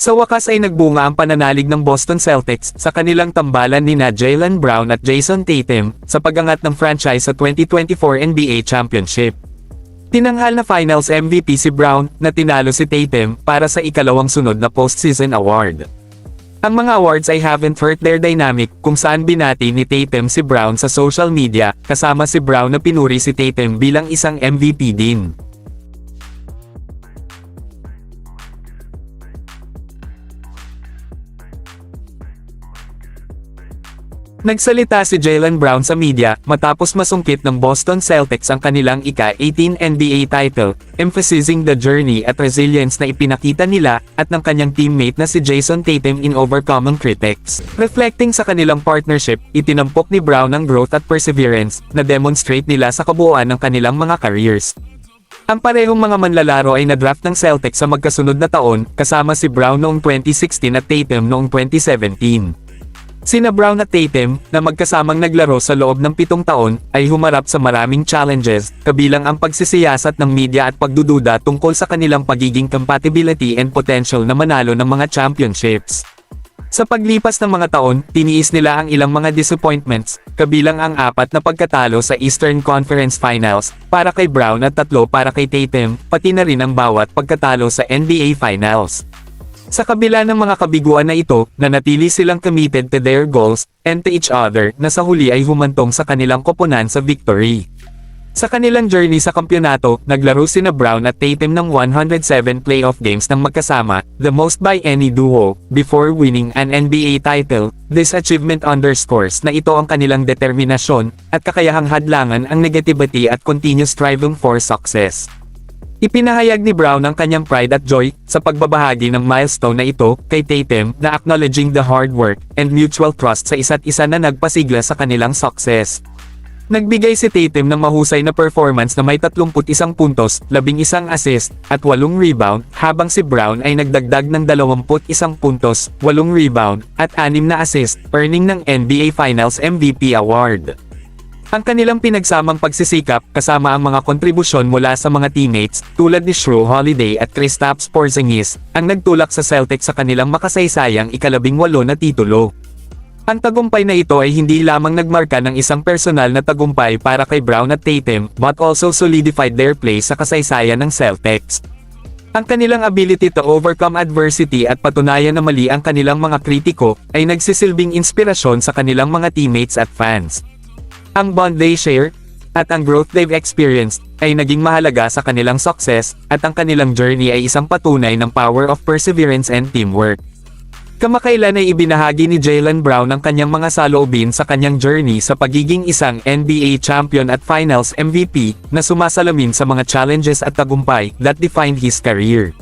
Sa wakas ay nagbunga ang pananalig ng Boston Celtics sa kanilang tambalan nina Jaylen Brown at Jason Tatum sa pag-angat ng franchise sa 2024 NBA Championship. Tinanghal na Finals MVP si Brown na tinalo si Tatum para sa ikalawang sunod na postseason award. Ang mga awards ay haven't hurt their dynamic kung saan binati ni Tatum si Brown sa social media kasama si Brown na pinuri si Tatum bilang isang MVP din. Nagsalita si Jaylen Brown sa media matapos masungkit ng Boston Celtics ang kanilang ika-18 NBA title, emphasizing the journey at resilience na ipinakita nila at ng kanyang teammate na si Jason Tatum in overcoming critics. Reflecting sa kanilang partnership, itinampok ni Brown ang growth at perseverance na demonstrate nila sa kabuuan ng kanilang mga careers. Ang parehong mga manlalaro ay na-draft ng Celtics sa magkasunod na taon, kasama si Brown noong 2016 at Tatum noong 2017. Sina Brown at Tatum, na magkasamang naglaro sa loob ng 7 taon, ay humarap sa maraming challenges, kabilang ang pagsisiyasat ng media at pagdududa tungkol sa kanilang pagiging compatibility and potential na manalo ng mga championships. Sa paglipas ng mga taon, tiniis nila ang ilang mga disappointments, kabilang ang 4 na pagkatalo sa Eastern Conference Finals, para kay Brown at 3 para kay Tatum, pati na rin ang bawat pagkatalo sa NBA Finals. Sa kabila ng mga kabiguan na ito, nanatili silang committed to their goals, and to each other, na sa huli ay humantong sa kanilang koponan sa victory. Sa kanilang journey sa kampyonato, naglaro sina Brown at Tatum ng 107 playoff games ng magkasama, the most by any duo, before winning an NBA title. This achievement underscores na ito ang kanilang determinasyon, at kakayahang hadlangan ang negativity at continuous striving for success. Ipinahayag ni Brown ang kanyang pride at joy sa pagbabahagi ng milestone na ito kay Tatum na acknowledging the hard work and mutual trust sa isa't isa na nagpasigla sa kanilang success. Nagbigay si Tatum ng mahusay na performance na may 31 puntos, 11 assist, at 8 rebound, habang si Brown ay nagdagdag ng 21 puntos, 8 rebound, at 6 na assist, earning ng NBA Finals MVP award. Ang kanilang pinagsamang pagsisikap, kasama ang mga kontribusyon mula sa mga teammates, tulad ni Jrue Holiday at Kristaps Porzingis, ang nagtulak sa Celtics sa kanilang makasaysayang ika-18 na titulo. Ang tagumpay na ito ay hindi lamang nagmarka ng isang personal na tagumpay para kay Brown at Tatum, but also solidified their place sa kasaysayan ng Celtics. Ang kanilang ability to overcome adversity at patunayan na mali ang kanilang mga kritiko, ay nagsisilbing inspirasyon sa kanilang mga teammates at fans. Ang bond they share, at ang growth they've experienced, ay naging mahalaga sa kanilang success, at ang kanilang journey ay isang patunay ng power of perseverance and teamwork. Kamakailan ay ibinahagi ni Jaylen Brown ang kanyang mga saloobin sa kanyang journey sa pagiging isang NBA champion at Finals MVP, na sumasalamin sa mga challenges at tagumpay that defined his career.